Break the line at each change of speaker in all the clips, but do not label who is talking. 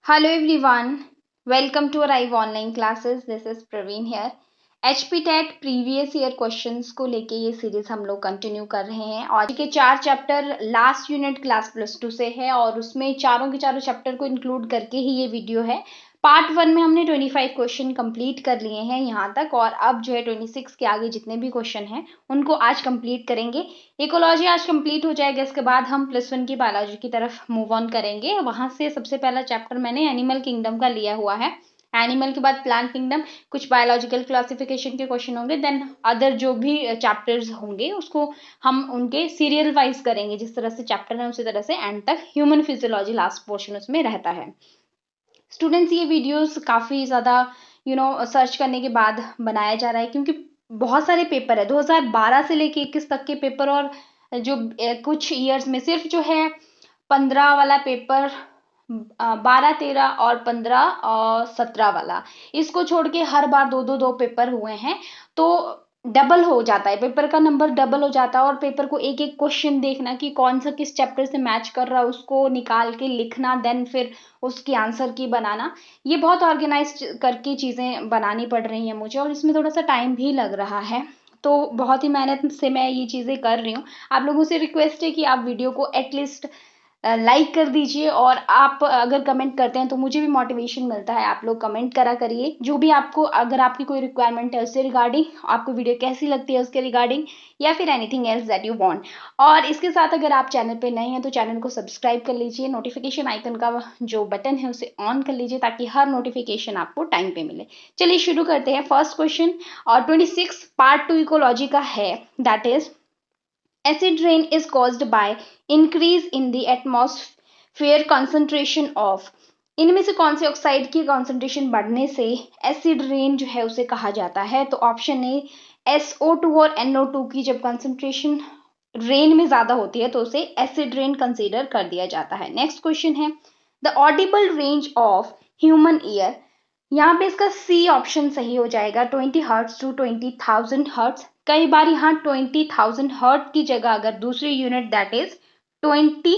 Hello everyone, welcome to our live online classes. This is Praveen here. HP TET previous year questions को लेके ये series हम लोग continue कर रहे हैं और के 4 चैप्टर लास्ट यूनिट क्लास +2 से है और उसमें चारों के चारों चैप्टर को इंक्लूड करके ही ये वीडियो है। पार्ट 1 में हमने 25 क्वेश्चन कंप्लीट कर लिए हैं यहाँ तक और अब जो है 26 के आगे जितने भी क्वेश्चन हैं उनको आज कंप्लीट करेंगे। इकोलॉजी आज कंप्लीट हो जाएगा, इसके बाद हम +1 की बायोलॉजी की तरफ मूव ऑन करेंगे। वहां से सबसे पहला चैप्टर मैंने एनिमल किंगडम का लिया हुआ है। एनिमल के बाद प्लांट किंगडम, कुछ बायोलॉजिकल क्लासिफिकेशन के क्वेश्चन होंगे, देन अदर जो भी चैप्टर्स होंगे उसको हम उनके सीरियल वाइज करेंगे। जिस तरह से चैप्टर है उसी तरह से एंड तक ह्यूमन फिजियोलॉजी लास्ट पोर्शन उसमें रहता है। स्टूडेंट्स, ये वीडियोस काफ़ी ज़्यादा सर्च करने के बाद बनाया जा रहा है क्योंकि बहुत सारे पेपर है 2012 से लेके 21 तक के पेपर और जो कुछ ईयर्स में सिर्फ जो है 15 वाला पेपर, 12, 13 और 15 और 17 वाला, इसको छोड़ के हर बार दो पेपर हुए हैं। तो डबल हो जाता है, पेपर का नंबर डबल हो जाता है और पेपर को एक एक क्वेश्चन देखना कि कौन सा किस चैप्टर से मैच कर रहा है उसको निकाल के लिखना, देन फिर उसकी आंसर की बनाना, ये बहुत ऑर्गेनाइज करके चीज़ें बनानी पड़ रही हैं मुझे और इसमें थोड़ा सा टाइम भी लग रहा है। तो बहुत ही मेहनत से मैं ये चीज़ें कर रही हूँ। आप लोगों से रिक्वेस्ट है कि आप वीडियो को एटलीस्ट लाइक कर दीजिए और आप अगर कमेंट करते हैं तो मुझे भी मोटिवेशन मिलता है। आप लोग कमेंट करा करिए जो भी आपको, अगर आपकी कोई रिक्वायरमेंट है उससे रिगार्डिंग, आपको वीडियो कैसी लगती है उसके रिगार्डिंग, या फिर anything else that you want. और इसके साथ अगर आप चैनल पे नए हैं तो चैनल को सब्सक्राइब कर लीजिए, नोटिफिकेशन आइकन का जो बटन है उसे ऑन कर लीजिए ताकि हर नोटिफिकेशन आपको टाइम पे मिले। चलिए शुरू करते हैं। फर्स्ट क्वेश्चन और 26 पार्ट 2 इकोलॉजी का है, that is acid rain is caused by increase in the atmosphere concentration of। इनमें से कौन से ऑक्साइड की कॉन्सेंट्रेशन बढ़ने से एसिड रेन जो है उसे कहा जाता है? तो ऑप्शन ए SO2 और NO2 की जब कॉन्सेंट्रेशन रेन में ज्यादा होती है तो उसे एसिड रेन कंसीडर कर दिया जाता है। नेक्स्ट क्वेश्चन है the Audible range of human ear, यहाँ पे इसका सी ऑप्शन सही हो जाएगा, 20 हर्ट्ज टू 20,000 हर्ट्ज। कई बार यहाँ 20,000 हर्ट्ज की जगह अगर दूसरी unit that is 20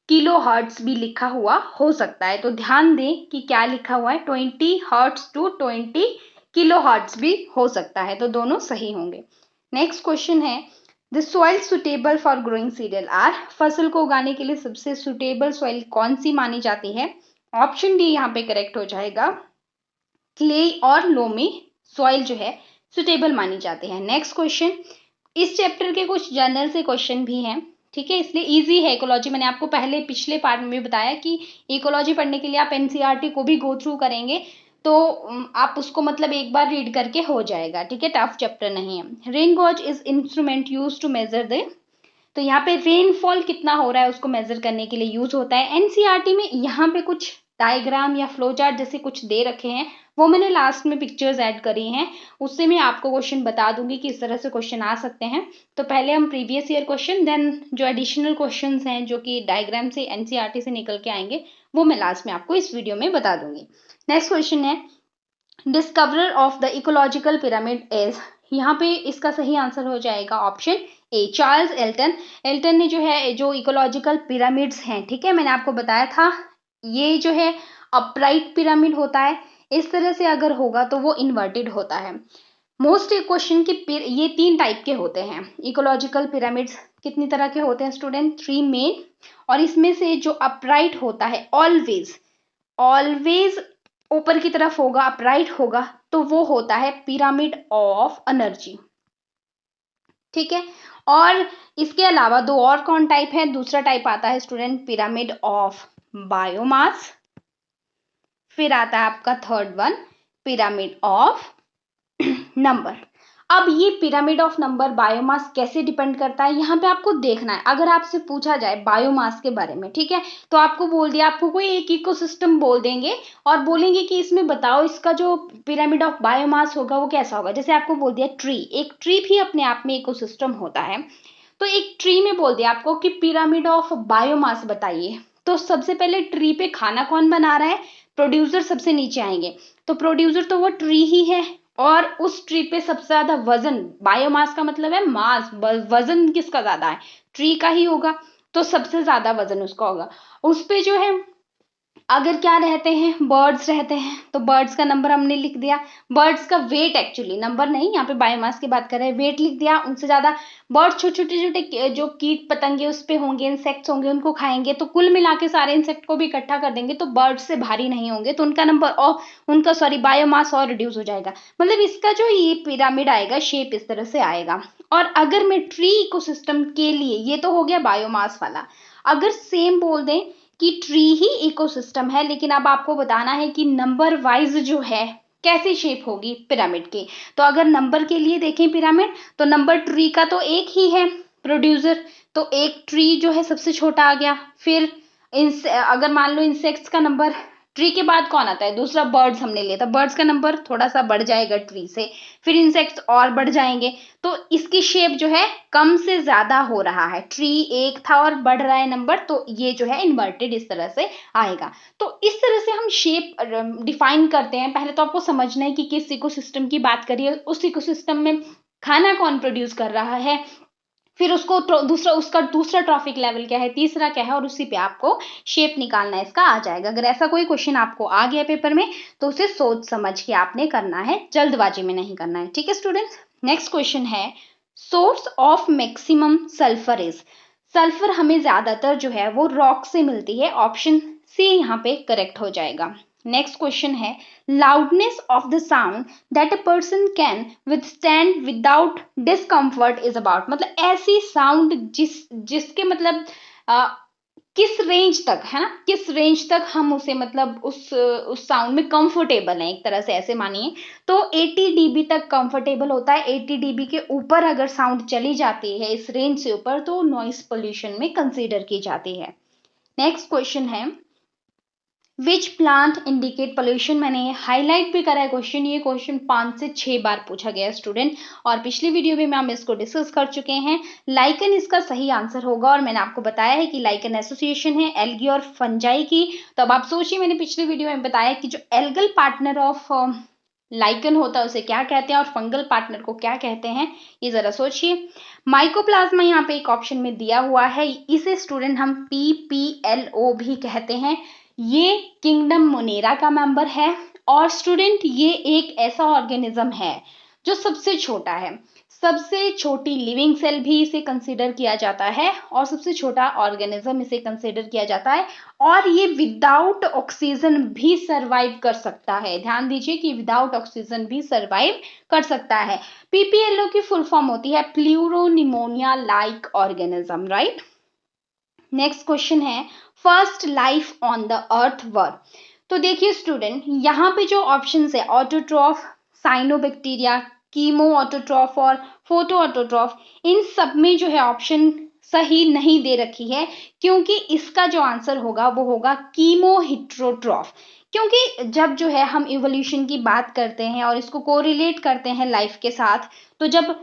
kilo hertz भी लिखा हुआ हो सकता है, तो ध्यान दें कि क्या लिखा हुआ है, 20 हर्ट्ज टू 20 किलो हर्ट्ज भी हो सकता है, तो दोनों सही होंगे। नेक्स्ट क्वेश्चन है the soil suitable for growing cereal are, फसल को उगाने के लिए सबसे सुटेबल सॉइल कौन सी मानी जाती है? ऑप्शन डी यहाँ पे करेक्ट हो जाएगा, क्ले और लोमी सॉइल जो है सुटेबल मानी जाते हैं। नेक्स्ट क्वेश्चन, इस चैप्टर के कुछ जनरल से क्वेश्चन भी हैं, ठीक है, इसलिए इजी है इकोलॉजी। मैंने आपको पहले पिछले पार्ट में भी बताया कि इकोलॉजी पढ़ने के लिए आप एनसीईआरटी को भी गो थ्रू करेंगे तो आप उसको मतलब एक बार रीड करके हो जाएगा, ठीक है, टफ चैप्टर नहीं है। Rain gauge is instrument use to measure the, तो यहाँ पे रेनफॉल कितना हो रहा है उसको मेजर करने के लिए यूज होता है। एनसीईआरटी में यहाँ पे कुछ डायग्राम या फ्लो चार्ट जैसे कुछ दे रखे हैं, वो मैंने लास्ट में पिक्चर्स ऐड करी हैं, उससे मैं आपको क्वेश्चन बता दूंगी कि इस तरह से क्वेश्चन आ सकते हैं। तो पहले हम प्रीवियस ईयर क्वेश्चन, देन जो एडिशनल क्वेश्चन हैं जो कि डायग्राम से एनसीईआरटी से निकल के आएंगे वो मैं लास्ट में आपको इस वीडियो में बता दूंगी। नेक्स्ट क्वेश्चन है discoverer of the ecological pyramid is, यहाँ पे इसका सही आंसर हो जाएगा option A Charles Elton. Elton ने जो है जो इकोलॉजिकल पिरामिड्स हैं, ठीक है, मैंने आपको बताया था ये जो है अपराइट पिरामिड होता है, इस तरह से अगर होगा तो वो इन्वर्टेड होता है। मोस्ट क्वेश्चन की ये 3 टाइप के होते हैं इकोलॉजिकल पिरामिड्स। कितनी तरह के होते हैं स्टूडेंट? 3 मेन, और इसमें से जो अपराइट होता है ऑलवेज ऑलवेज ऊपर की तरफ होगा, अपराइट होगा, तो वो होता है पिरामिड ऑफ एनर्जी, ठीक है। और इसके अलावा 2 और कौन टाइप है? दूसरा टाइप आता है स्टूडेंट पिरामिड ऑफ बायोमास, फिर आता है आपका third one pyramid of number. अब ये पिरामिड ऑफ नंबर बायोमास कैसे डिपेंड करता है, यहाँ पे आपको देखना है। अगर आपसे पूछा जाए बायोमास के बारे में, ठीक है, तो आपको बोल दिया, आपको कोई एक इकोसिस्टम बोल देंगे और बोलेंगे कि इसमें बताओ इसका जो पिरामिड ऑफ बायोमास होगा वो कैसा होगा। जैसे आपको बोल दिया ट्री, एक ट्री भी अपने आप में इकोसिस्टम होता है, तो एक ट्री में बोल दिया आपको कि पिरामिड ऑफ बायोमास बताइए, तो सबसे पहले ट्री पे खाना कौन बना रहा है? प्रोड्यूसर सबसे नीचे आएंगे, तो प्रोड्यूसर तो वो ट्री ही है, और उस ट्री पे सबसे ज्यादा वजन, बायोमास का मतलब है मास, वजन किसका ज्यादा है? ट्री का ही होगा, तो सबसे ज्यादा वजन उसका होगा। उस पे जो है अगर क्या रहते हैं, बर्ड्स रहते हैं, तो बर्ड्स का नंबर हमने लिख दिया। बर्ड्स का वेट, एक्चुअली नंबर नहीं, यहाँ पे बायोमास की बात कर रहे हैं, वेट लिख दिया। उनसे ज्यादा बर्ड्स छोटे छोटे जो कीट पतंगे उस पे होंगे, इंसेक्ट्स होंगे, उनको खाएंगे, तो कुल मिला के सारे इंसेक्ट को भी इकट्ठा कर देंगे तो बर्ड्स से भारी नहीं होंगे, तो उनका नंबर और उनका बायोमास और रिड्यूस हो जाएगा। मतलब इसका जो ये पिरामिड आएगा, शेप इस तरह से आएगा। और अगर मैं ट्री इकोसिस्टम के लिए, ये तो हो गया बायोमास वाला, अगर सेम बोल दें कि ट्री ही इकोसिस्टम है, लेकिन अब आपको बताना है कि नंबर वाइज जो है कैसी शेप होगी पिरामिड की। तो अगर नंबर के लिए देखें पिरामिड, तो नंबर ट्री का तो एक ही है प्रोड्यूसर, तो एक ट्री जो है सबसे छोटा आ गया। फिर अगर मान लो इंसेक्ट्स का नंबर, ट्री के बाद कौन आता है, दूसरा बर्ड्स हमने लिया था, बर्ड्स का नंबर थोड़ा सा बढ़ जाएगा ट्री से, फिर इंसेक्ट्स और बढ़ जाएंगे, तो इसकी शेप जो है कम से ज्यादा हो रहा है। ट्री एक था और बढ़ रहा है नंबर, तो ये जो है इन्वर्टेड इस तरह से आएगा। तो इस तरह से हम शेप डिफाइन करते हैं। पहले तो आपको समझना है कि किस इकोसिस्टम की बात करिए, उस इकोसिस्टम में खाना कौन प्रोड्यूस कर रहा है, फिर उसको उसका दूसरा ट्रॉफिक लेवल क्या है, तीसरा क्या है, और उसी पे आपको शेप निकालना है, इसका आ जाएगा। अगर ऐसा कोई क्वेश्चन आपको आ गया पेपर में, तो उसे सोच समझ के आपने करना है, जल्दबाजी में नहीं करना है। ठीक है स्टूडेंट्स, नेक्स्ट क्वेश्चन है, source of maximum sulphur is. Sulphur हमें ज्यादातर जो है वो रॉक से मिलती है, ऑप्शन सी यहाँ पे करेक्ट हो जाएगा। नेक्स्ट क्वेश्चन है, loudness of the sound that a person can withstand without discomfort is about। मतलब ऐसी साउंड जिसके मतलब किस रेंज तक है ना, किस रेंज तक हम उसे मतलब उस साउंड में कंफर्टेबल है, एक तरह से ऐसे मानिए तो 80 dB तक कंफर्टेबल होता है। 80 dB के ऊपर अगर साउंड चली जाती है, इस रेंज से ऊपर, तो नॉइस पोल्यूशन में कंसीडर की जाती है। नेक्स्ट क्वेश्चन है, विच प्लांट इंडिकेट पोल्यूशन। मैंने ये हाईलाइट भी करा है क्वेश्चन, ये क्वेश्चन 5 से 6 बार पूछा गया है स्टूडेंट, और पिछली वीडियो में हम इसको डिस्कस कर चुके हैं। लाइकन इसका सही आंसर होगा, और मैंने आपको बताया है कि लाइकन एसोसिएशन है एल्गी और फंजाई की। तो अब आप सोचिए, मैंने पिछली वीडियो में बताया कि जो एल्गल पार्टनर ऑफ लाइकन होता है उसे क्या कहते हैं, और फंगल पार्टनर को क्या कहते हैं, ये जरा सोचिए। माइकोप्लाज्मा यहाँ पे एक ऑप्शन में दिया हुआ है, इसे स्टूडेंट हम PPLO भी कहते हैं। ये किंगडम मोनेरा का मेंबर है, और स्टूडेंट ये एक ऐसा ऑर्गेनिज्म है जो सबसे छोटा है। सबसे छोटी लिविंग सेल भी इसे कंसीडर किया जाता है, और सबसे छोटा ऑर्गेनिज्म इसे कंसीडर किया जाता है, और ये विदाउट ऑक्सीजन भी सरवाइव कर सकता है। ध्यान दीजिए कि विदाउट ऑक्सीजन भी सरवाइव कर सकता है। PPLO की फुल फॉर्म होती है pleuropneumonia like organism, right. Next question है, first life on the earth was. तो देखिए स्टूडेंट, यहाँ पे जो ऑप्शन है ऑटोट्रॉफ, साइनोबैक्टीरिया, कीमो ऑटोट्रॉफ और फोटो ऑटोट्रॉफ, इन सब में जो है ऑप्शन सही नहीं दे रखी है, क्योंकि इसका जो आंसर होगा वो होगा कीमो हिट्रोट्रॉफ। क्योंकि जब जो है हम इवोल्यूशन की बात करते हैं और इसको कोरिलेट करते हैं लाइफ के साथ, तो जब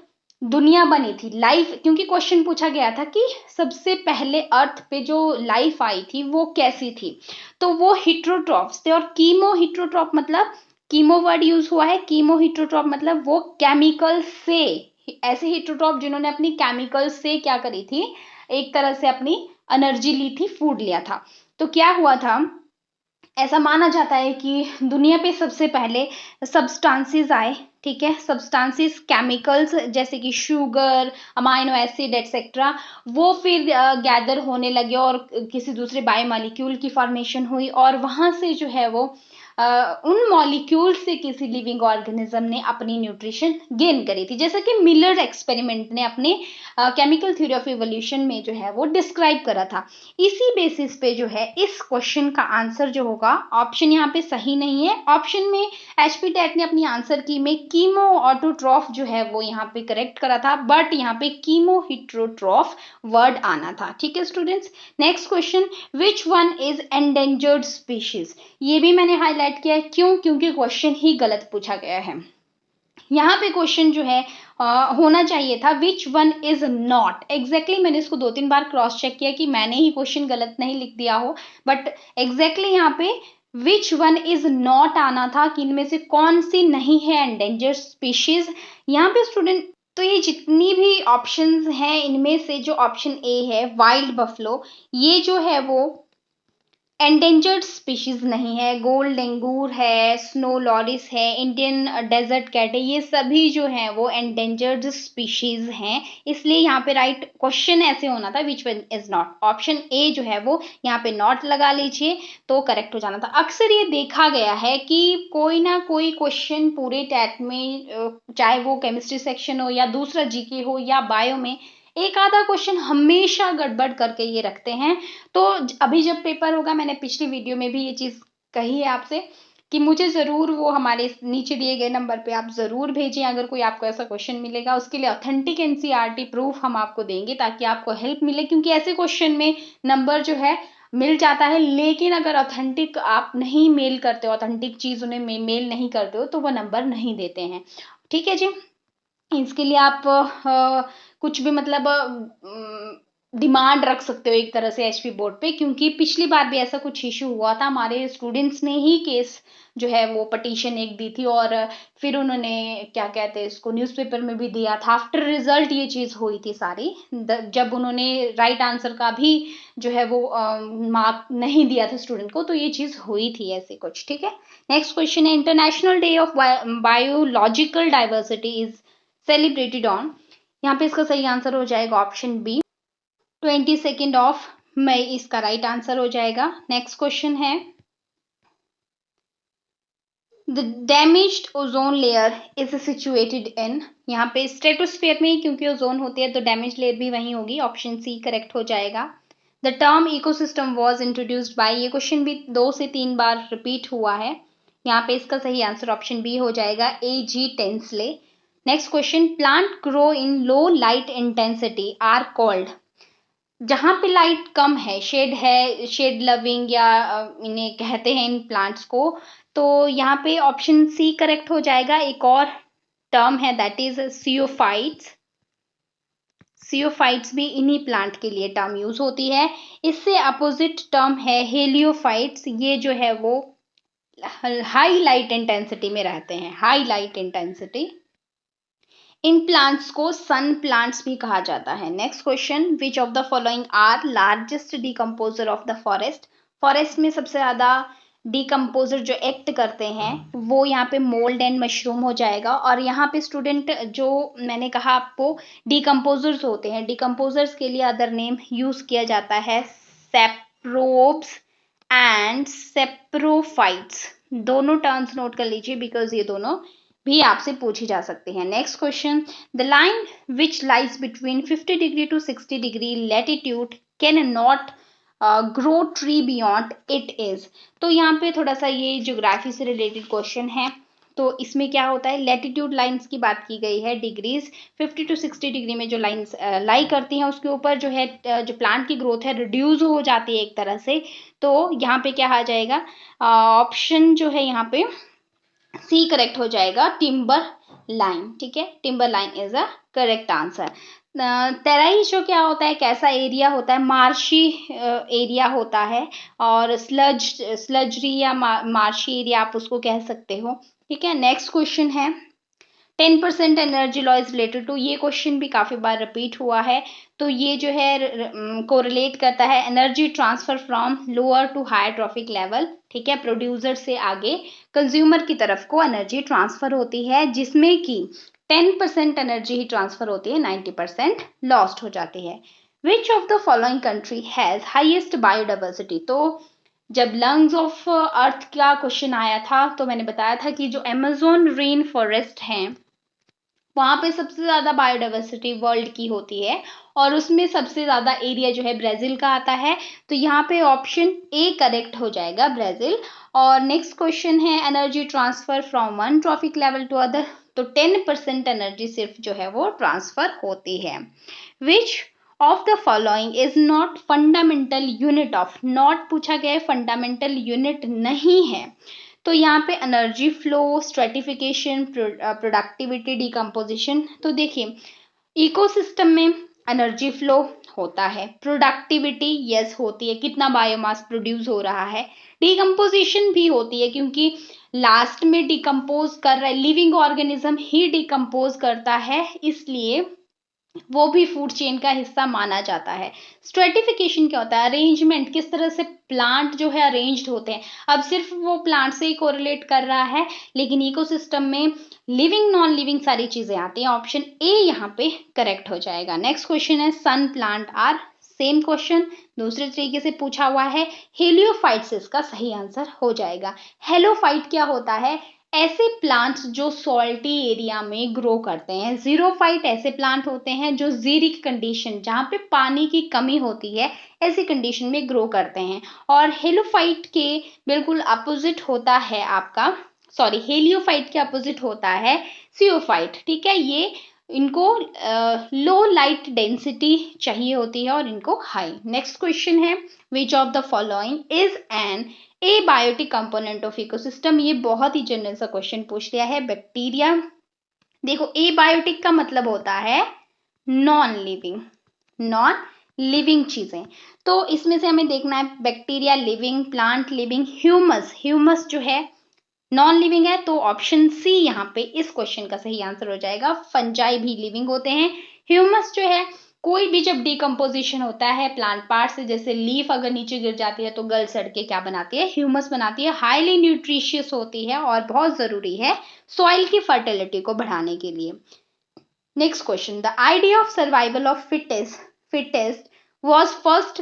दुनिया बनी थी लाइफ, क्योंकि क्वेश्चन पूछा गया था कि सबसे पहले अर्थ पे जो लाइफ आई थी वो कैसी थी, तो वो हिट्रोट्रॉफ्स थे। और कीमो हिट्रोट्रॉफ मतलब, कीमो वर्ड यूज हुआ है, कीमो हिट्रोट्रॉफ मतलब वो केमिकल से, ऐसे हिट्रोट्रॉफ जिन्होंने अपनी केमिकल से क्या करी थी, एक तरह से अपनी एनर्जी ली थी, फूड लिया था। तो क्या हुआ था, ऐसा माना जाता है कि दुनिया पे सबसे पहले सब्सटेंसेस आए, ठीक है, सब्सटेंसेस केमिकल्स जैसे कि शुगर, अमाइनो एसिड एटसेट्रा, वो फिर गैदर होने लगे और किसी दूसरे बायोमॉलिक्यूल की फॉर्मेशन हुई, और वहां से जो है वो उन मॉलिक्यूल से किसी लिविंग ऑर्गेनिज्म ने अपनी न्यूट्रिशन गेन करी थी, जैसे कि मिलर एक्सपेरिमेंट ने अपने केमिकल थ्योरी ऑफ इवोल्यूशन में जो है वो डिस्क्राइब करा था। इसी बेसिस पे जो है इस क्वेश्चन का आंसर जो होगा, ऑप्शन यहाँ पे सही नहीं है। ऑप्शन में HP टैट ने अपनी आंसर की में कीमो ऑटोट्रॉफ जो है वो यहाँ पे करेक्ट करा था, बट यहाँ पे कीमो हिट्रोट्रॉफ वर्ड आना था। ठीक है students, next question, which one is endangered species. ये भी मैंने हाईलाइट किया है, क्यों, क्योंकि क्वेश्चन ही गलत पूछा गया है। यहाँ पे क्वेश्चन जो है होना चाहिए था which one is not. Exactly मैंने इसको 2-3 बार क्रॉस चेक किया कि मैंने ही क्वेश्चन गलत नहीं लिख दिया हो, बट एग्जैक्टली यहाँ पे विच वन इज नॉट आना था कि इनमें से कौन सी नहीं है एंडेंजर्ड स्पीशीज। यहाँ पे स्टूडेंट, तो ये जितनी भी ऑप्शंस हैं इनमें से जो ऑप्शन ए है वाइल्ड बफलो, ये जो है वो एंडेंजर्ड स्पीशीज नहीं है, गोल्ड डेंगूर है, स्नो लॉरिस है, इंडियन डेजर्ट कैट है, ये सभी जो हैं वो एंडेंजर्ड स्पीशीज हैं। इसलिए यहाँ पे राइट क्वेश्चन ऐसे होना था which one is not, option A जो है वो यहाँ पे नॉट लगा लीजिए तो करेक्ट हो जाना था। अक्सर ये देखा गया है कि कोई ना कोई क्वेश्चन पूरे टैट में, चाहे वो केमिस्ट्री सेक्शन हो या दूसरा जीके हो या बायो में, एक आधा क्वेश्चन हमेशा गड़बड़ करके ये रखते हैं। तो अभी जब पेपर होगा, मैंने पिछली वीडियो में भी ये चीज कही है आपसे कि मुझे जरूर वो हमारे नीचे दिए गए नंबर पे आप जरूर भेजें अगर कोई आपको ऐसा क्वेश्चन मिलेगा। उसके लिए ऑथेंटिक एनसीईआरटी प्रूफ हम आपको देंगे ताकि आपको हेल्प मिले, क्योंकि ऐसे क्वेश्चन में नंबर जो है मिल जाता है, लेकिन अगर ऑथेंटिक आप नहीं मेल करते हो, ऑथेंटिक चीज उन्हें मेल नहीं करते हो, तो वो नंबर नहीं देते हैं। ठीक है जी। इसके लिए आप कुछ भी मतलब डिमांड रख सकते हो एक तरह से एचपी बोर्ड पे, क्योंकि पिछली बार भी ऐसा कुछ इशू हुआ था, हमारे स्टूडेंट्स ने ही केस जो है वो पटिशन एक दी थी और फिर उन्होंने क्या कहते हैं इसको न्यूज़पेपर में भी दिया था। आफ्टर रिजल्ट ये चीज हुई थी सारी, जब उन्होंने राइट आंसर का भी जो है वो मार्क नहीं दिया था स्टूडेंट को, तो ये चीज हुई थी ऐसे कुछ। ठीक है। नेक्स्ट क्वेश्चन है, international day of biological diversity is celebrated on. यहाँ पे इसका सही आंसर हो जाएगा ऑप्शन बी, 22 इसका राइट आंसर हो जाएगा। नेक्स्ट क्वेश्चन है, the damaged ozone layer is situated in. यहाँ पे स्ट्रेटोस्फेयर में, क्योंकि ओजोन होती है तो डैमेज लेयर भी वहीं होगी, ऑप्शन सी करेक्ट हो जाएगा। The term ecosystem was introduced by, ये क्वेश्चन भी 2 से 3 बार रिपीट हुआ है। यहाँ पे इसका सही आंसर ऑप्शन बी हो जाएगा, A G Tansley. Next question, plant grow in low light intensity are called. जहां पे लाइट कम है, शेड लविंग या इन्हें कहते हैं इन प्लांट्स को, तो यहाँ पे ऑप्शन सी करेक्ट हो जाएगा। एक और टर्म है दैट इज सियोफाइट्स। सियोफाइट्स भी इन्हीं प्लांट के लिए टर्म यूज होती है। इससे अपोजिट टर्म है हेलियोफाइट्स, ये जो है वो हाई लाइट इंटेंसिटी में रहते हैं, हाई लाइट इंटेंसिटी। इन प्लांट्स को सन प्लांट्स भी कहा जाता है। Next question, which of the following are largest decomposer of the forest. Forest में सबसे ज्यादा डिकम्पोजर जो एक्ट करते हैं वो यहाँ पे मोल्ड एंड मशरूम हो जाएगा। और यहाँ पे स्टूडेंट जो मैंने कहा आपको डिकम्पोजर्स होते हैं, डिकम्पोजर्स के लिए अदर नेम यूज किया जाता है सेप्रोब्स एंड सेप्रोफाइट्स। दोनों टर्म्स नोट कर लीजिए बिकॉज ये दोनों भी आपसे पूछी जा सकती है। Next question, the line which lies between 50 degree to 60 degree latitude can not grow tree beyond it is. तो यहाँ पे थोड़ा सा ये ज्योग्राफी से रिलेटेड क्वेश्चन है। तो इसमें क्या होता है, लैटिट्यूड लाइंस की बात की गई है, डिग्रीज 50 टू 60 डिग्री में जो लाइंस लाई करती हैं उसके ऊपर जो है जो प्लांट की ग्रोथ है रिड्यूस हो जाती है एक तरह से। तो यहाँ पे क्या आ जाएगा, ऑप्शन जो है यहाँ पे सी करेक्ट हो जाएगा, टिम्बर लाइन। ठीक है, timber line is a correct answer. Terai जो क्या होता है, कैसा एरिया होता है, मार्शी एरिया होता है और स्लजरी या मार्शी एरिया आप उसको कह सकते हो। ठीक है। नेक्स्ट क्वेश्चन है, 10% energy law is related to. ये क्वेश्चन भी काफी बार रिपीट हुआ है। तो ये जो है कोरिलेट करता है energy transfer from lower to higher trophic level. ठीक है, प्रोड्यूसर से आगे कंज्यूमर की तरफ को एनर्जी ट्रांसफर होती है, जिसमें कि 10% एनर्जी ही ट्रांसफर होती है, 90% लॉस्ट हो जाती है। Which of the following country has highest biodiversity. तो जब लंग्स ऑफ अर्थ का क्वेश्चन आया था तो मैंने बताया था कि जो अमेजोन रेन फॉरेस्ट है वहां पे सबसे ज्यादा बायोडाइवर्सिटी वर्ल्ड की होती है और उसमें सबसे ज्यादा एरिया जो है ब्राजील का आता है। तो यहाँ पे ऑप्शन ए करेक्ट हो जाएगा, ब्राजील। और नेक्स्ट क्वेश्चन है, energy transfer from one trophic level to other. तो 10% एनर्जी सिर्फ जो है वो ट्रांसफर होती है। Which of the following is not fundamental unit of. Not पूछा गया है, फंडामेंटल यूनिट नहीं है। तो यहाँ पे energy flow, stratification, productivity, decomposition. तो देखिए इकोसिस्टम में एनर्जी फ्लो होता है, प्रोडक्टिविटी यस होती है, कितना बायोमास प्रोड्यूस हो रहा है, डिकम्पोजिशन भी होती है क्योंकि लास्ट में डिकम्पोज कर रहा है, लिविंग ऑर्गेनिज्म ही डिकम्पोज करता है, इसलिए वो भी फूड चेन का हिस्सा माना जाता है। स्ट्रेटिफिकेशन क्या होता है? अरेंजमेंट, किस तरह से प्लांट जो है अरेंज्ड होते हैं। अब सिर्फ वो प्लांट से ही कोरिलेट कर रहा है, लेकिन इकोसिस्टम में लिविंग नॉन लिविंग सारी चीजें आती हैं। ऑप्शन ए यहाँ पे करेक्ट हो जाएगा। नेक्स्ट क्वेश्चन है सन प्लांट आर, सेम क्वेश्चन दूसरे तरीके से पूछा हुआ है। हेलियोफाइट्स इसका सही आंसर हो जाएगा। हेलोफाइट क्या होता है? ऐसे प्लांट्स जो सॉल्टी एरिया में ग्रो करते हैं। जीरोफाइट ऐसे प्लांट होते हैं जो जीरिक कंडीशन, जहाँ पे पानी की कमी होती है, ऐसी कंडीशन में ग्रो करते हैं। और हेलोफाइट के बिल्कुल अपोजिट होता है आपका, सॉरी, हेलियोफाइट के अपोजिट होता है सियोफाइट। ठीक है, ये इनको लो लाइट डेंसिटी चाहिए होती है और इनको हाई। नेक्स्ट क्वेश्चन है which of the following is an abiotic component of ecosystem. ये बहुत ही जनरल सा क्वेश्चन पूछ लिया है। बैक्टीरिया, देखो एबायोटिक का मतलब होता है नॉन लिविंग, नॉन लिविंग चीजें। तो इसमें से हमें देखना है bacteria living, plant living, humus, humus जो है नॉन लिविंग है, तो ऑप्शन सी यहाँ पे इस क्वेश्चन का सही आंसर हो जाएगा। फंजाई भी लिविंग होते हैं। ह्यूमस जो है, कोई भी जब डिकम्पोजिशन होता है प्लांट पार्ट से, जैसे लीफ अगर नीचे गिर जाती है तो गल सड़ के क्या बनाती है? ह्यूमस बनाती है। हाईली न्यूट्रिशियस होती है और बहुत जरूरी है सॉइल की फर्टिलिटी को बढ़ाने के लिए। Next question, the idea of survival of fittest was first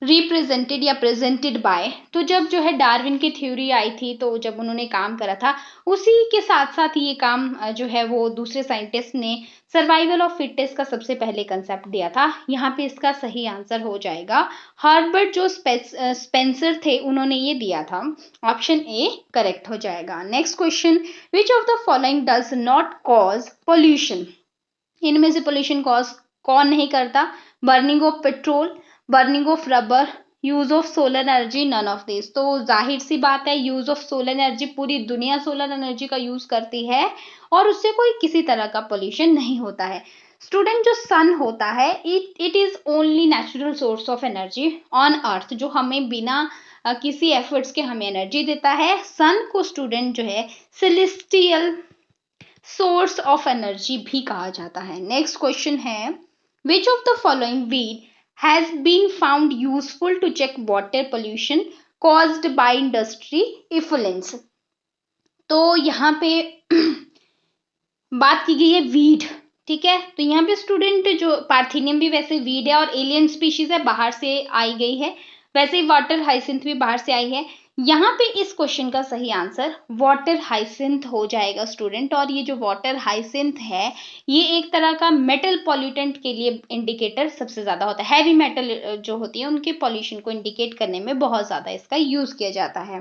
represented या प्रेजेंटेड बाय, तो जब जो है डार्विन की थ्योरी आई थी, तो जब उन्होंने काम करा था, उसी के साथ साथ ये काम जो है वो दूसरे साइंटिस्ट ने सर्वाइवल ऑफ फिटेस्ट का सबसे पहले कंसेप्ट दिया था। यहाँ पे इसका सही आंसर हो जाएगा हर्बर्ट जो स्पेंसर थे, उन्होंने ये दिया था। ऑप्शन ए करेक्ट हो जाएगा। Next question, which of the following does not cause pollution. इनमें से पोल्यूशन कॉज कौन नहीं करता? Burning of petrol, burning of rubber, use of solar energy, none of this. तो जाहिर सी बात है यूज ऑफ सोलर एनर्जी, पूरी दुनिया सोलर एनर्जी का यूज करती है और उससे कोई किसी तरह का पोल्यूशन नहीं होता है। स्टूडेंट, जो सन होता है it is only natural source of energy on earth, जो हमें बिना किसी एफर्ट्स के हमें एनर्जी देता है। सन को स्टूडेंट जो है सेलेस्टियल सोर्स ऑफ एनर्जी भी कहा जाता है। नेक्स्ट क्वेश्चन है which of the following weed has been found useful to check water pollution caused by industry effluents. तो यहाँ पे बात की गई है वीड, ठीक है। तो यहाँ पे स्टूडेंट जो पार्थिनियम भी वैसे वीड है और एलियन स्पीशीज है, बाहर से आई गई है। वैसे ही वाटर हाइसिंथ भी बाहर से आई है। यहाँ पे इस क्वेश्चन का सही आंसर वाटर हाइसिंथ हो जाएगा स्टूडेंट। और ये जो वाटर हाइसिंथ है, ये एक तरह का मेटल पॉल्यूटेंट के लिए इंडिकेटर सबसे ज्यादा होता है। हैवी मेटल जो होती है उनके पॉल्यूशन को इंडिकेट करने में बहुत ज्यादा इसका यूज किया जाता है।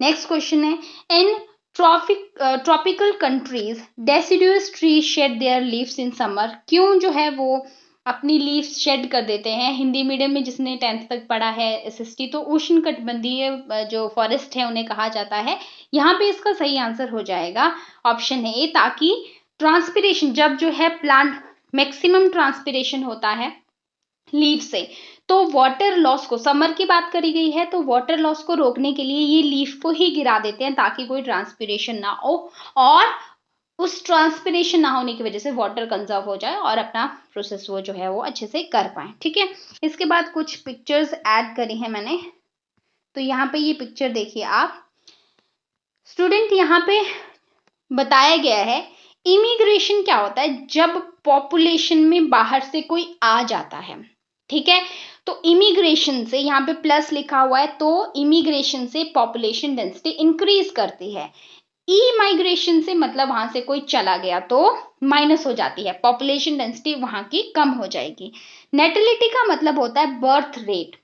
नेक्स्ट क्वेश्चन है in tropical countries deciduous tree shade there leaves in summer. क्यों जो है वो अपनी लीव्स शेड कर देते हैं? हिंदी मीडियम में जिसने 10th तक पढ़ा है एसएसटी, तो उष्णकटिबंधीय जो फॉरेस्ट है उन्हें कहा जाता है। यहाँ पे इसका सही आंसर हो जाएगा ऑप्शन है ए, ताकि ट्रांसपिरेशन, जब जो है प्लांट मैक्सिमम ट्रांसपिरेशन होता है लीव से, तो वाटर लॉस को, समर की बात करी गई है, तो वाटर लॉस को रोकने के लिए ये लीफ को ही गिरा देते हैं ताकि कोई ट्रांसपिरेशन ना हो और उस ट्रांसपिरेशन ना होने की वजह से वाटर कंजर्व हो जाए और अपना प्रोसेस वो जो है वो अच्छे से कर पाए। ठीक है, इसके बाद कुछ पिक्चर्स ऐड करी है मैंने। तो यहाँ पे ये पिक्चर देखिए आप स्टूडेंट, यहाँ पे बताया गया है इमिग्रेशन क्या होता है जब पॉपुलेशन में बाहर से कोई आ जाता है। ठीक है, तो इमिग्रेशन से, यहाँ पे प्लस लिखा हुआ है, तो इमिग्रेशन से पॉपुलेशन डेंसिटी इंक्रीज करती है। ई माइग्रेशन से मतलब वहां से कोई चला गया तो माइनस हो जाती है, पॉपुलेशन डेंसिटी वहां की कम हो जाएगी। नेटिलिटी का मतलब होता है बर्थ रेट,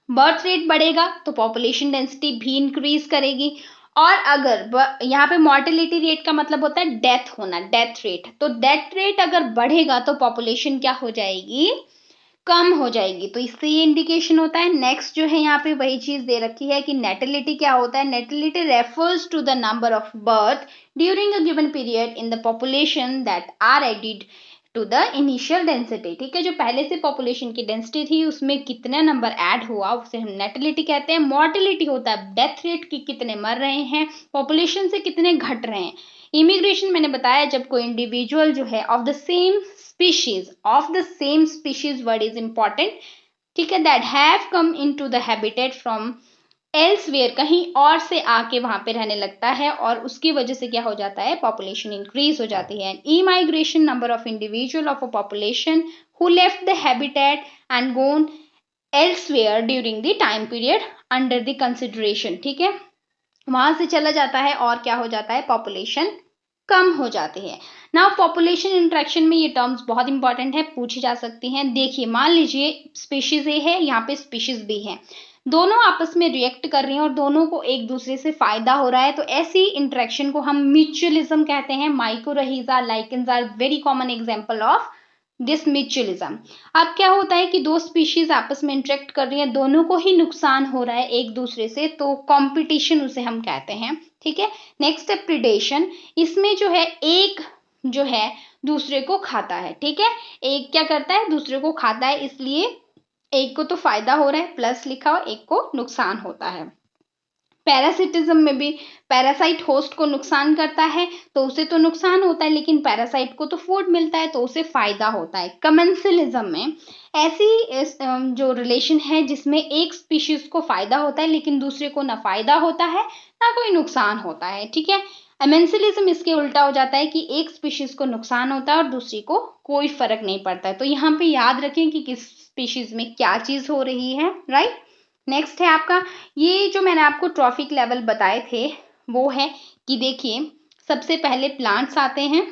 बर्थ रेट बढ़ेगा तो पॉपुलेशन डेंसिटी भी इंक्रीज करेगी। और अगर यहाँ पे मॉर्टेलिटी रेट का मतलब होता है डेथ होना, डेथ रेट, तो डेथ रेट अगर बढ़ेगा तो पॉपुलेशन क्या हो जाएगी? कम हो जाएगी। तो इससे ये इंडिकेशन होता है। नेक्स्ट जो है यहाँ पे वही चीज दे रखी है कि नेटिलिटी क्या होता है। Natality refers to the number of birth during a given period in the population that are added to the initial density. ठीक है, जो पहले से पॉपुलेशन की डेंसिटी थी उसमें कितने नंबर ऐड हुआ उसे हम नेटिलिटी कहते हैं। मॉर्टेलिटी होता है डेथ रेट की कितने मर रहे हैं, पॉपुलेशन से कितने घट रहे हैं। इमिग्रेशन मैंने बताया जब कोई इंडिविजुअल जो है of the same species, of the same species word is important, ठीक है, that have come into the habitat from elsewhere, कहीं और से आके वहां पे रहने लगता है और उसकी वजह से क्या हो जाता है, पॉपुलेशन इंक्रीज हो जाती है। Emigration, number of individual of a population who left the habitat and gone elsewhere during the time period under the consideration, ठीक है, वहां से चला जाता है और क्या हो जाता है, पॉपुलेशन कम हो जाती है। नाउ पॉपुलेशन इंटरेक्शन में ये टर्म्स बहुत इंपॉर्टेंट है, पूछी जा सकती हैं। देखिए मान लीजिए स्पीशीज ए है, यहाँ पे स्पीशीज बी है, दोनों आपस में रिएक्ट कर रही हैं और दोनों को एक दूसरे से फायदा हो रहा है, तो ऐसी इंटरेक्शन को हम म्यूचुअलिज्म कहते हैं। Mycorrhiza, lichens are very common example of this mutualism. अब क्या होता है कि दो स्पीशीज आपस में इंटरेक्ट कर रही हैं, दोनों को ही नुकसान हो रहा है एक दूसरे से, तो कंपटीशन उसे हम कहते हैं, ठीक है। नेक्स्ट है प्रिडेशन, इसमें जो है एक जो है दूसरे को खाता है, ठीक है, एक क्या करता है, दूसरे को खाता है, इसलिए एक को तो फायदा हो रहा है, प्लस लिखा हो, एक को नुकसान होता है। पैरासिटिज्म में भी पैरासाइट होस्ट को नुकसान करता है तो उसे तो नुकसान होता है, लेकिन पैरासाइट को तो फूड मिलता है तो उसे फायदा होता है। कमेंसलिज्म में ऐसी जो रिलेशन है जिसमें एक स्पीशीज को फायदा होता है लेकिन दूसरे को ना फायदा होता है ना कोई नुकसान होता है, ठीक है। एमेंसिलिज्म इसके उल्टा हो जाता है कि एक स्पीशीज को नुकसान होता है और दूसरी को कोई फर्क नहीं पड़ता है। तो यहाँ पे याद रखें कि किस स्पीशीज में क्या चीज हो रही है, राइट। नेक्स्ट है आपका, ये जो मैंने आपको ट्रॉफिक लेवल बताए थे वो है कि देखिए सबसे पहले प्लांट्स आते हैं।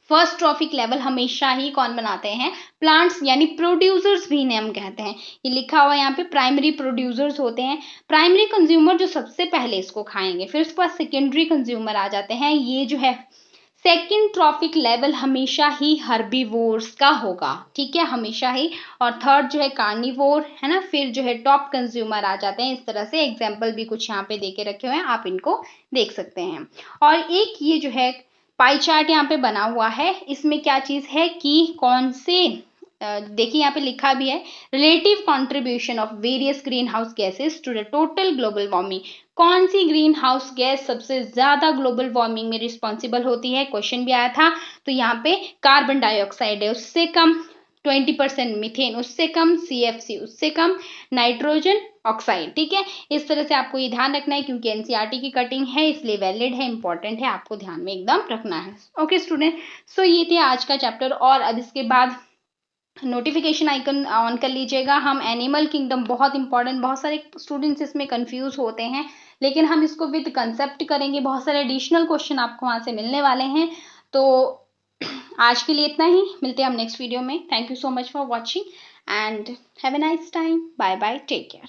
फर्स्ट ट्रॉफिक लेवल हमेशा ही कौन बनाते हैं, प्लांट्स, यानी प्रोड्यूसर्स भी इन्हें हम कहते हैं। ये लिखा हुआ यहाँ पे प्राइमरी प्रोड्यूसर्स होते हैं। प्राइमरी कंज्यूमर जो सबसे पहले इसको खाएंगे, फिर उसके बाद सेकेंडरी कंज्यूमर आ जाते हैं। ये जो है सेकेंड ट्रॉफिक लेवल हमेशा ही हर्बीवोर्स का होगा, ठीक है, हमेशा ही। और थर्ड जो है कार्निवोर है ना, फिर जो है टॉप कंज्यूमर आ जाते हैं। इस तरह से एग्जाम्पल भी कुछ यहाँ पे देके रखे हुए हैं, आप इनको देख सकते हैं। और एक ये जो है पाई चार्ट यहाँ पे बना हुआ है, इसमें क्या चीज है कि कौन से देखिए यहाँ पे लिखा भी है, relative contribution of various green house gases to the total global warming. कौन सी ग्रीन हाउस गैस सबसे ज्यादा ग्लोबल वार्मिंग में रिस्पॉन्सिबल होती है, क्वेश्चन भी आया था। तो यहाँ पे कार्बन डाइऑक्साइड है उससे कम, 20% मीथेन उससे कम, CFC उससे कम, नाइट्रोजन ऑक्साइड, ठीक है। इस तरह से आपको ये ध्यान रखना है क्योंकि एनसीईआरटी की कटिंग है इसलिए वैलिड है, इंपॉर्टेंट है, आपको ध्यान में एकदम रखना है। ओके स्टूडेंट, सो ये थे आज का चैप्टर। और अब इसके बाद नोटिफिकेशन आइकन ऑन कर लीजिएगा। हम एनिमल किंगडम बहुत इंपॉर्टेंट, बहुत सारे स्टूडेंट्स इसमें कंफ्यूज होते हैं लेकिन हम इसको विद कंसेप्ट करेंगे, बहुत सारे एडिशनल क्वेश्चन आपको वहां से मिलने वाले हैं। तो आज के लिए इतना ही, मिलते हैं हम नेक्स्ट वीडियो में। Thank you so much for watching and have a nice time. Bye bye, take care.